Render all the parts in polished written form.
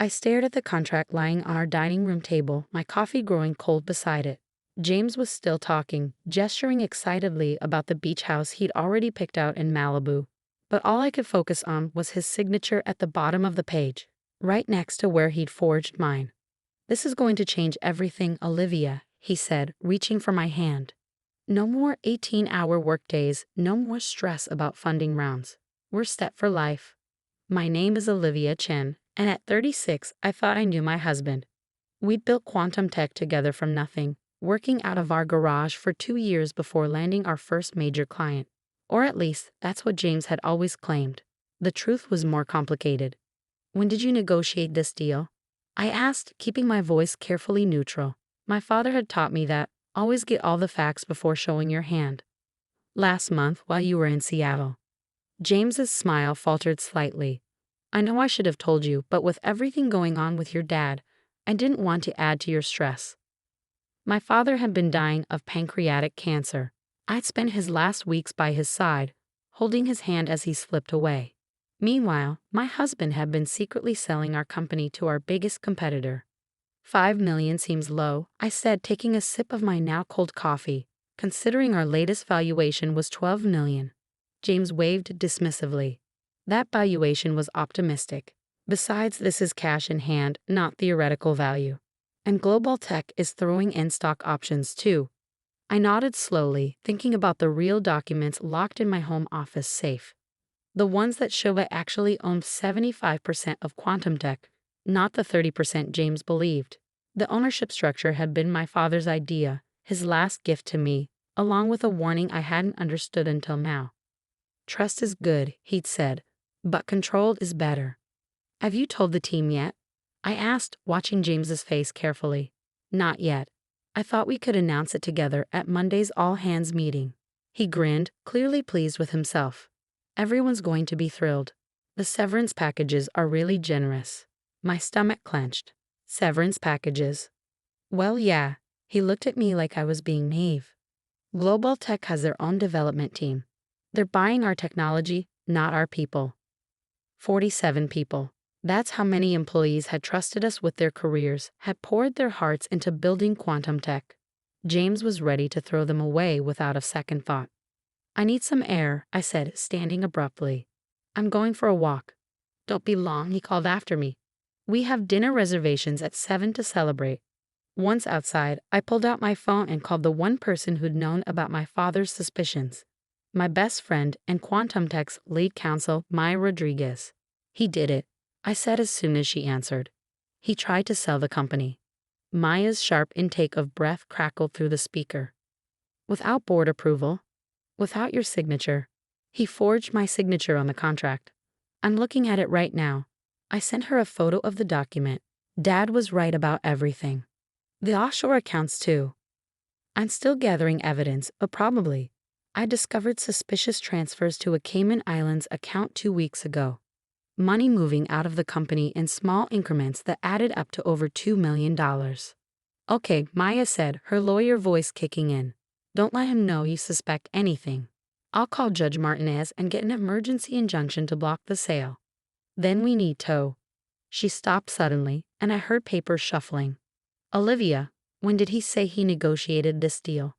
I stared at the contract lying on our dining room table, my coffee growing cold beside it. James was still talking, gesturing excitedly about the beach house he'd already picked out in Malibu. But all I could focus on was his signature at the bottom of the page, right next to where he'd forged mine. "This is going to change everything, Olivia," he said, reaching for my hand. "No more 18-hour workdays, no more stress about funding rounds. We're set for life." My name is Olivia Chen, and at 36, I thought I knew my husband. We'd built quantum tech together from nothing, working out of our garage for 2 years before landing our first major client. Or at least, that's what James had always claimed. The truth was more complicated. "When did you negotiate this deal?" I asked, keeping my voice carefully neutral. My father had taught me that, always get all the facts before showing your hand. "Last month, while you were in Seattle." James's smile faltered slightly. "I know I should have told you, but with everything going on with your dad, I didn't want to add to your stress." My father had been dying of pancreatic cancer. I'd spent his last weeks by his side, holding his hand as he slipped away. Meanwhile, my husband had been secretly selling our company to our biggest competitor. "5 million seems low," I said, taking a sip of my now cold coffee, considering our latest valuation was 12 million. James waved dismissively. "That valuation was optimistic. Besides, this is cash in hand, not theoretical value. And Global Tech is throwing in stock options too." I nodded slowly, thinking about the real documents locked in my home office safe. The ones that show I actually owned 75% of Quantum Tech, not the 30% James believed. The ownership structure had been my father's idea, his last gift to me, along with a warning I hadn't understood until now. "Trust is good," he'd said, "but controlled is better." "Have you told the team yet?" I asked, watching James's face carefully. "Not yet. I thought we could announce it together at Monday's all-hands meeting." He grinned, clearly pleased with himself. "Everyone's going to be thrilled. The severance packages are really generous." My stomach clenched. Severance packages? Well, yeah. He looked at me like I was being naive. Global Tech has their own development team. They're buying our technology, not our people. 47 people. That's how many employees had trusted us with their careers, had poured their hearts into building quantum tech. James was ready to throw them away without a second thought. "I need some air," I said, standing abruptly. "I'm going for a walk." "Don't be long," he called after me. "We have dinner reservations at 7 to celebrate." Once outside, I pulled out my phone and called the one person who'd known about my father's suspicions. My best friend and Quantum Tech's lead counsel, Maya Rodriguez. "He did it," I said as soon as she answered. "He tried to sell the company." Maya's sharp intake of breath crackled through the speaker. "Without board approval? Without your signature? He forged my signature on the contract. I'm looking at it right now." I sent her a photo of the document. Dad was right about everything. The offshore accounts too. I'm still gathering evidence, but probably. I discovered suspicious transfers to a Cayman Islands account 2 weeks ago. Money moving out of the company in small increments that added up to over $2 million. "Okay," Maya said, her lawyer voice kicking in. "Don't let him know you suspect anything. I'll call Judge Martinez and get an emergency injunction to block the sale. Then we need tow." She stopped suddenly, and I heard papers shuffling. "Olivia, when did he say he negotiated this deal?"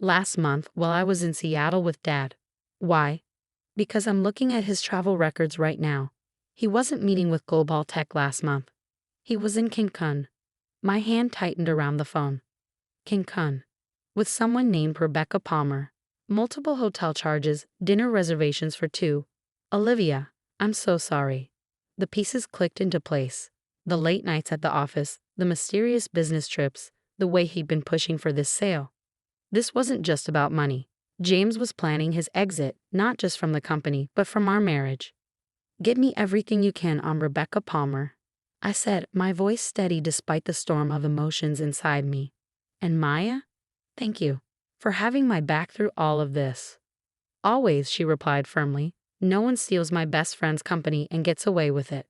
"Last month, while I was in Seattle with Dad." "Why?" "Because I'm looking at his travel records right now. He wasn't meeting with Global Tech last month. He was in Cancun." My hand tightened around the phone. Cancun. With someone named Rebecca Palmer. Multiple hotel charges, dinner reservations for 2. "Olivia, I'm so sorry." The pieces clicked into place. The late nights at the office, the mysterious business trips, the way he'd been pushing for this sale. This wasn't just about money. James was planning his exit, not just from the company, but from our marriage. "Get me everything you can on Rebecca Palmer," I said, my voice steady despite the storm of emotions inside me. "And Maya? Thank you for having my back through all of this." "Always," she replied firmly. "No one steals my best friend's company and gets away with it."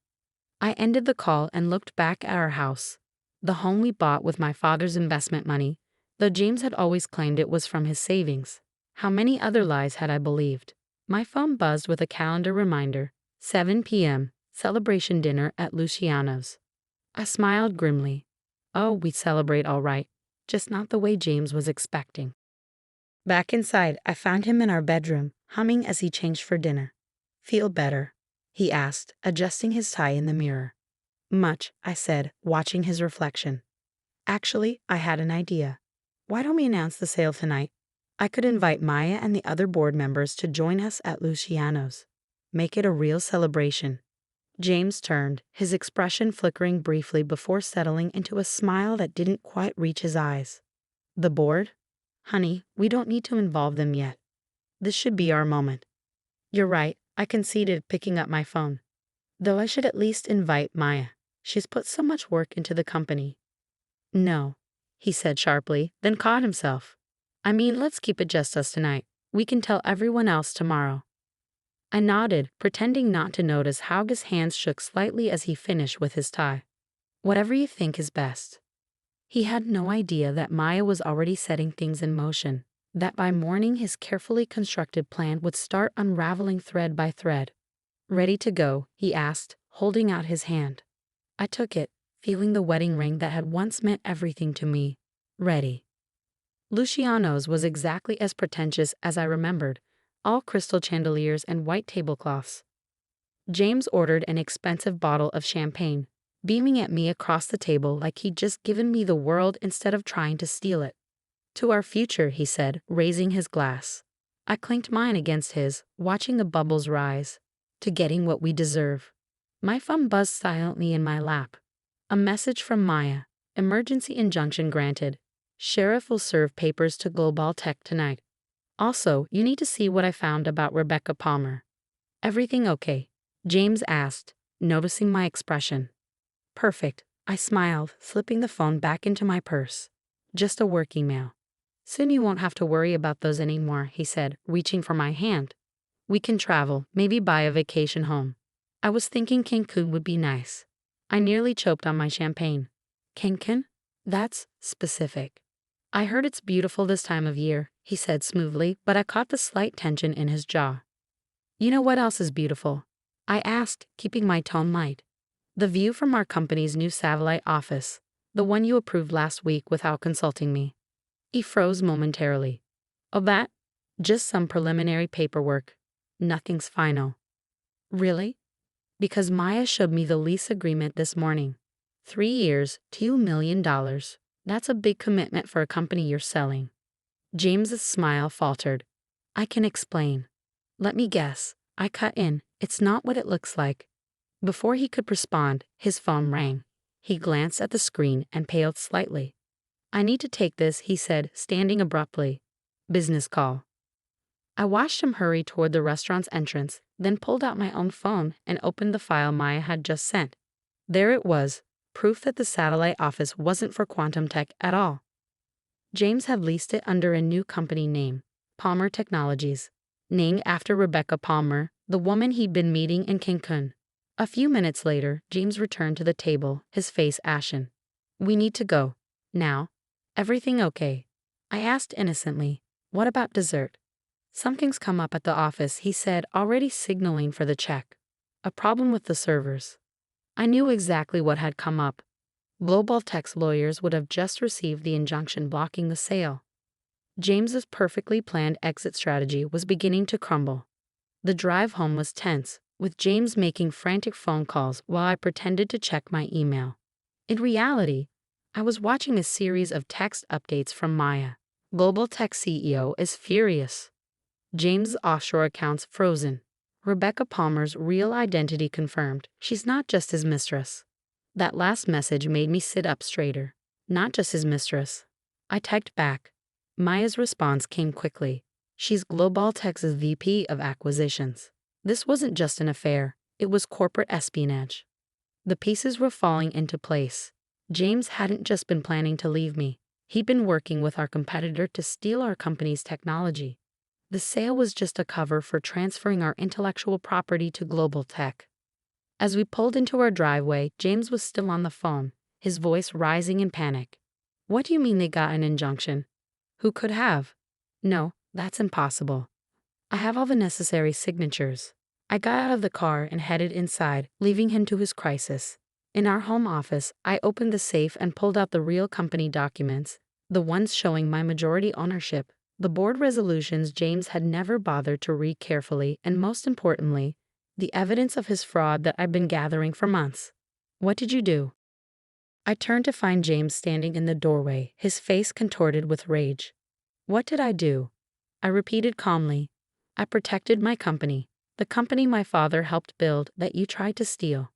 I ended the call and looked back at our house. The home we bought with my father's investment money, though James had always claimed it was from his savings. How many other lies had I believed? My phone buzzed with a calendar reminder. 7 p.m. celebration dinner at Luciano's. I smiled grimly. Oh, we'd celebrate all right, just not the way James was expecting. Back inside, I found him in our bedroom, humming as he changed for dinner. Feel better? He asked, adjusting his tie in the mirror. Much, I said, watching his reflection. Actually, I had an idea. Why don't we announce the sale tonight? I could invite Maya and the other board members to join us at Luciano's. Make it a real celebration. James turned, his expression flickering briefly before settling into a smile that didn't quite reach his eyes. The board? Honey, we don't need to involve them yet. This should be our moment. You're right, I conceded, picking up my phone. Though I should at least invite Maya. She's put so much work into the company. No, he said sharply, then caught himself. I mean, let's keep it just us tonight. We can tell everyone else tomorrow. I nodded, pretending not to notice how his hands shook slightly as he finished with his tie. Whatever you think is best. He had no idea that Maya was already setting things in motion, that by morning his carefully constructed plan would start unraveling thread by thread. Ready to go? He asked, holding out his hand. I took it, feeling the wedding ring that had once meant everything to me. Ready. Luciano's was exactly as pretentious as I remembered, all crystal chandeliers and white tablecloths. James ordered an expensive bottle of champagne, beaming at me across the table like he'd just given me the world instead of trying to steal it. To our future, he said, raising his glass. I clinked mine against his, watching the bubbles rise. To getting what we deserve. My phone buzzed silently in my lap. A message from Maya. Emergency injunction granted. Sheriff will serve papers to Global Tech tonight. Also, you need to see what I found about Rebecca Palmer. Everything okay? James asked, noticing my expression. Perfect, I smiled, slipping the phone back into my purse. Just a work email. Soon you won't have to worry about those anymore, he said, reaching for my hand. We can travel, maybe buy a vacation home. I was thinking Cancun would be nice. I nearly choked on my champagne. Cancun? That's specific. I heard it's beautiful this time of year, he said smoothly, but I caught the slight tension in his jaw. You know what else is beautiful? I asked, keeping my tone light. The view from our company's new satellite office, the one you approved last week without consulting me. He froze momentarily. Oh, that? Just some preliminary paperwork. Nothing's final. Really? Because Maya showed me the lease agreement this morning. 3 years, $2 million. That's a big commitment for a company you're selling. James's smile faltered. I can explain. Let me guess. I cut in. It's not what it looks like. Before he could respond, his phone rang. He glanced at the screen and paled slightly. I need to take this, he said, standing abruptly. Business call. I watched him hurry toward the restaurant's entrance, then pulled out my own phone and opened the file Maya had just sent. There it was, proof that the satellite office wasn't for quantum tech at all. James had leased it under a new company name, Palmer Technologies, named after Rebecca Palmer, the woman he'd been meeting in Cancun. A few minutes later, James returned to the table, his face ashen. We need to go. Now. Everything okay? I asked innocently. What about dessert? Something's come up at the office, he said, already signaling for the check. A problem with the servers. I knew exactly what had come up. Global Tech's lawyers would have just received the injunction blocking the sale. James's perfectly planned exit strategy was beginning to crumble. The drive home was tense, with James making frantic phone calls while I pretended to check my email. In reality, I was watching a series of text updates from Maya. Global Tech CEO is furious. James' offshore accounts frozen. Rebecca Palmer's real identity confirmed. She's not just his mistress. That last message made me sit up straighter. Not just his mistress. I typed back. Maya's response came quickly. She's Global Tech's VP of Acquisitions. This wasn't just an affair. It was corporate espionage. The pieces were falling into place. James hadn't just been planning to leave me. He'd been working with our competitor to steal our company's technology. The sale was just a cover for transferring our intellectual property to Global Tech. As we pulled into our driveway, James was still on the phone, his voice rising in panic. What do you mean they got an injunction? Who could have? No, that's impossible. I have all the necessary signatures. I got out of the car and headed inside, leaving him to his crisis. In our home office, I opened the safe and pulled out the real company documents, the ones showing my majority ownership, the board resolutions James had never bothered to read carefully, and most importantly, the evidence of his fraud that I'd been gathering for months. What did you do? I turned to find James standing in the doorway, his face contorted with rage. What did I do? I repeated calmly. I protected my company, the company my father helped build that you tried to steal.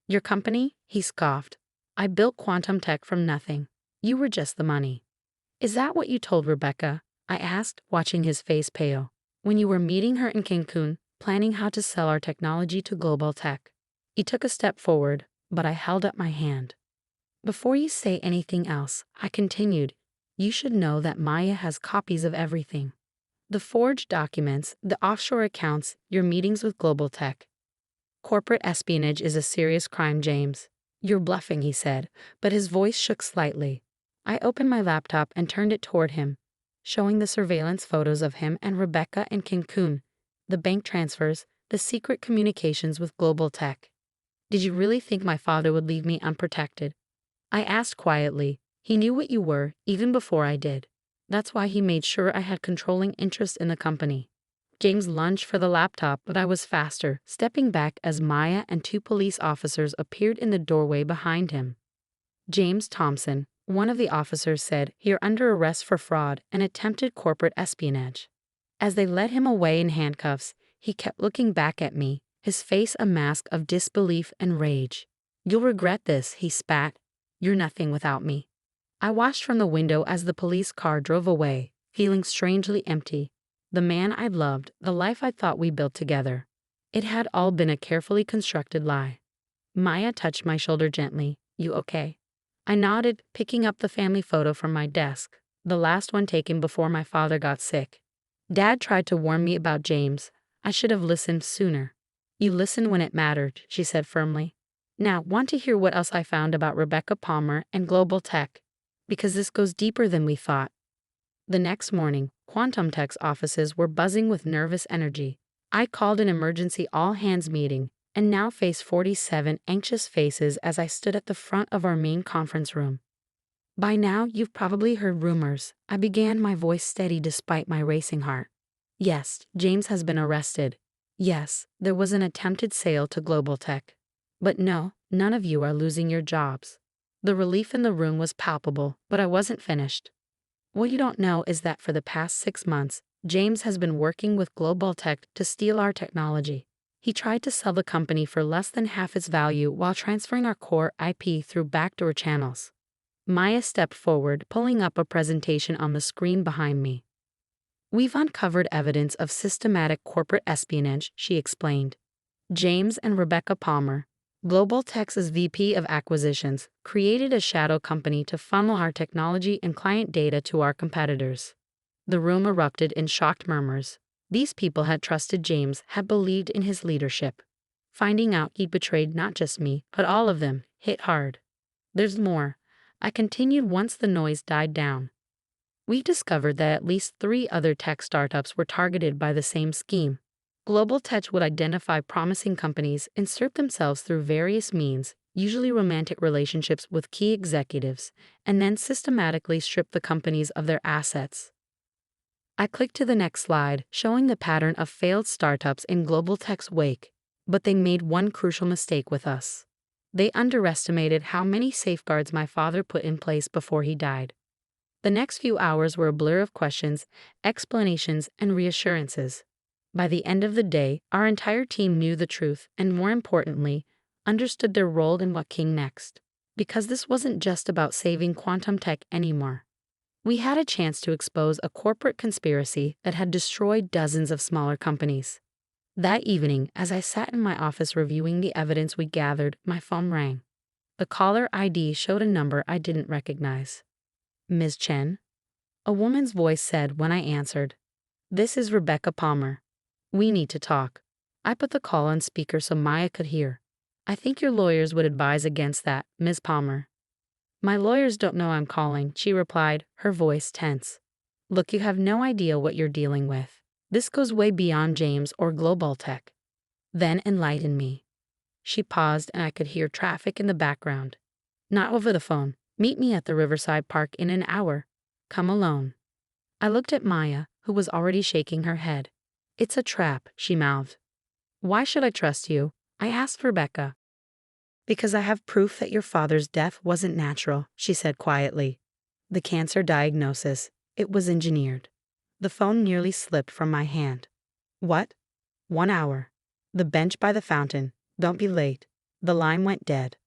Your company? He scoffed. I built quantum tech from nothing. You were just the money. Is that what you told Rebecca? I asked, watching his face pale. When you were meeting her in Cancun, planning how to sell our technology to global tech. He took a step forward, but I held up my hand. Before you say anything else, I continued, you should know that Maya has copies of everything. The forged documents, the offshore accounts, your meetings with global tech. Corporate espionage is a serious crime, James. You're bluffing, he said, but his voice shook slightly. I opened my laptop and turned it toward him, showing the surveillance photos of him and Rebecca in Cancun, the bank transfers, the secret communications with global tech. Did you really think my father would leave me unprotected? I asked quietly. He knew what you were, even before I did. That's why he made sure I had controlling interest in the company. James lunged for the laptop, but I was faster, stepping back as Maya and 2 police officers appeared in the doorway behind him. James Thompson, one of the officers, said, "You're under arrest for fraud and attempted corporate espionage." As they led him away in handcuffs, he kept looking back at me, his face a mask of disbelief and rage. "You'll regret this," he spat. "You're nothing without me." I watched from the window as the police car drove away, feeling strangely empty. The man I'd loved, the life I thought we built together. It had all been a carefully constructed lie. Maya touched my shoulder gently. "You okay?" I nodded, picking up the family photo from my desk, the last one taken before my father got sick. Dad tried to warn me about James. I should have listened sooner. "You listened when it mattered," she said firmly. "Now, want to hear what else I found about Rebecca Palmer and global tech? Because this goes deeper than we thought." The next morning, Quantum Tech's offices were buzzing with nervous energy. I called an emergency all-hands meeting, and now faced 47 anxious faces as I stood at the front of our main conference room. "By now, you've probably heard rumors," I began, my voice steady despite my racing heart. "Yes, James has been arrested. Yes, there was an attempted sale to global tech. But no, none of you are losing your jobs." The relief in the room was palpable, but I wasn't finished. "What you don't know is that for the past 6 months, James has been working with global tech to steal our technology. He tried to sell the company for less than half its value while transferring our core IP through backdoor channels." Maya stepped forward, pulling up a presentation on the screen behind me. "We've uncovered evidence of systematic corporate espionage," she explained. "James and Rebecca Palmer, Global Tech's VP of Acquisitions, created a shadow company to funnel our technology and client data to our competitors." The room erupted in shocked murmurs. These people had trusted James, had believed in his leadership. Finding out he'd betrayed not just me, but all of them, hit hard. "There's more," I continued once the noise died down. "We discovered that at least 3 other tech startups were targeted by the same scheme. Global Tech would identify promising companies, insert themselves through various means, usually romantic relationships with key executives, and then systematically strip the companies of their assets." I clicked to the next slide, showing the pattern of failed startups in global tech's wake. But they made one crucial mistake with us. They underestimated how many safeguards my father put in place before he died. The next few hours were a blur of questions, explanations, and reassurances. By the end of the day, our entire team knew the truth and, more importantly, understood their role in what came next. Because this wasn't just about saving quantum tech anymore. We had a chance to expose a corporate conspiracy that had destroyed dozens of smaller companies. That evening, as I sat in my office reviewing the evidence we gathered, my phone rang. The caller ID showed a number I didn't recognize. "Ms. Chen?" a woman's voice said when I answered. "This is Rebecca Palmer. We need to talk." I put the call on speaker so Maya could hear. "I think your lawyers would advise against that, Ms. Palmer." "My lawyers don't know I'm calling," she replied, her voice tense. "Look, you have no idea what you're dealing with. This goes way beyond James or global tech. Then enlighten me. She paused and I could hear traffic in the background. Not over the phone. Meet me at the Riverside Park in an hour. Come alone. I looked at Maya, who was already shaking her head. It's a trap, she mouthed. Why should I trust you? I asked Rebecca. Because I have proof that your father's death wasn't natural, she said quietly. The cancer diagnosis, it was engineered. The phone nearly slipped from my hand. What? 1 hour. The bench by the fountain. Don't be late. The line went dead.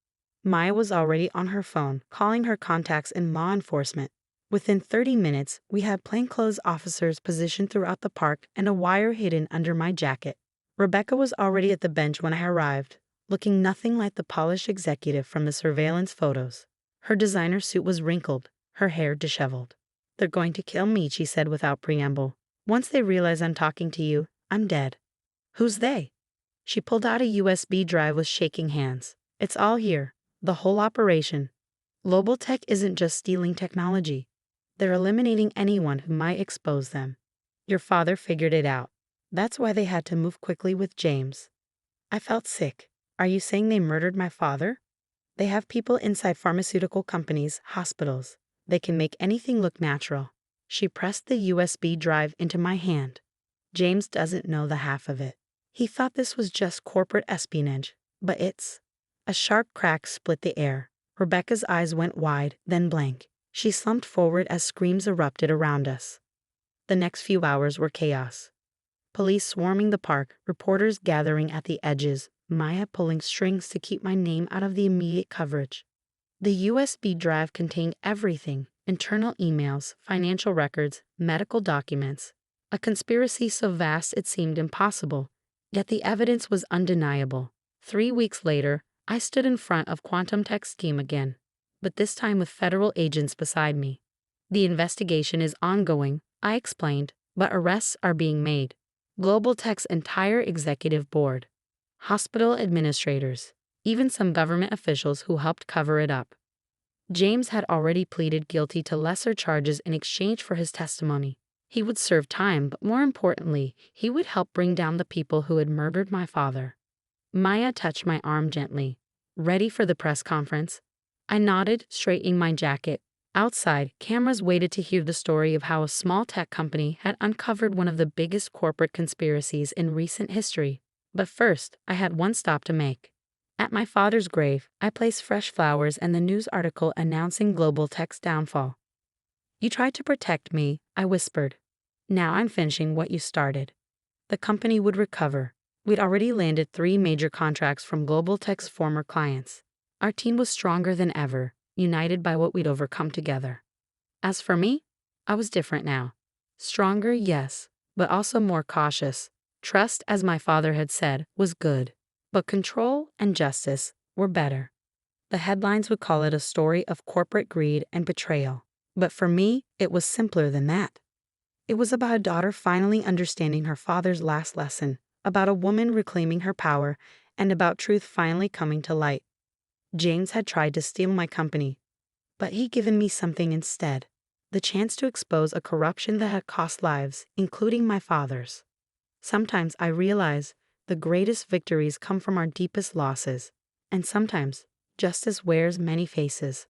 Maya was already on her phone, calling her contacts in law enforcement. Within 30 minutes, we had plainclothes officers positioned throughout the park and a wire hidden under my jacket. Rebecca was already at the bench when I arrived, looking nothing like the polished executive from the surveillance photos. Her designer suit was wrinkled, her hair disheveled. They're going to kill me, she said without preamble. Once they realize I'm talking to you, I'm dead. Who's they? She pulled out a USB drive with shaking hands. It's all here, the whole operation. Global Tech isn't just stealing technology. They're eliminating anyone who might expose them. Your father figured it out. That's why they had to move quickly with James. I felt sick. Are you saying they murdered my father? They have people inside pharmaceutical companies, hospitals. They can make anything look natural. She pressed the USB drive into my hand. James doesn't know the half of it. He thought this was just corporate espionage, but it's... A sharp crack split the air. Rebecca's eyes went wide, then blank. She slumped forward as screams erupted around us. The next few hours were chaos. Police swarming the park, reporters gathering at the edges, Maya pulling strings to keep my name out of the immediate coverage. The USB drive contained everything: internal emails, financial records, medical documents. A conspiracy so vast it seemed impossible, yet the evidence was undeniable. 3 weeks later, I stood in front of Quantum Tech's team again, but this time with federal agents beside me. The investigation is ongoing, I explained, but arrests are being made. Global Tech's entire executive board, hospital administrators, even some government officials who helped cover it up. James had already pleaded guilty to lesser charges in exchange for his testimony. He would serve time, but more importantly, he would help bring down the people who had murdered my father. Maya touched my arm gently. Ready for the press conference? I nodded, straightening my jacket. Outside, cameras waited to hear the story of how a small tech company had uncovered one of the biggest corporate conspiracies in recent history. But first, I had one stop to make. At my father's grave, I placed fresh flowers and the news article announcing Global Tech's downfall. You tried to protect me, I whispered. Now I'm finishing what you started. The company would recover. We'd already landed 3 major contracts from Global Tech's former clients. Our team was stronger than ever, united by what we'd overcome together. As for me, I was different now. Stronger, yes, but also more cautious. Trust, as my father had said, was good, but control and justice were better. The headlines would call it a story of corporate greed and betrayal, but for me, it was simpler than that. It was about a daughter finally understanding her father's last lesson, about a woman reclaiming her power, and about truth finally coming to light. James had tried to steal my company, but he'd given me something instead, the chance to expose a corruption that had cost lives, including my father's. Sometimes I realize the greatest victories come from our deepest losses, and sometimes justice wears many faces.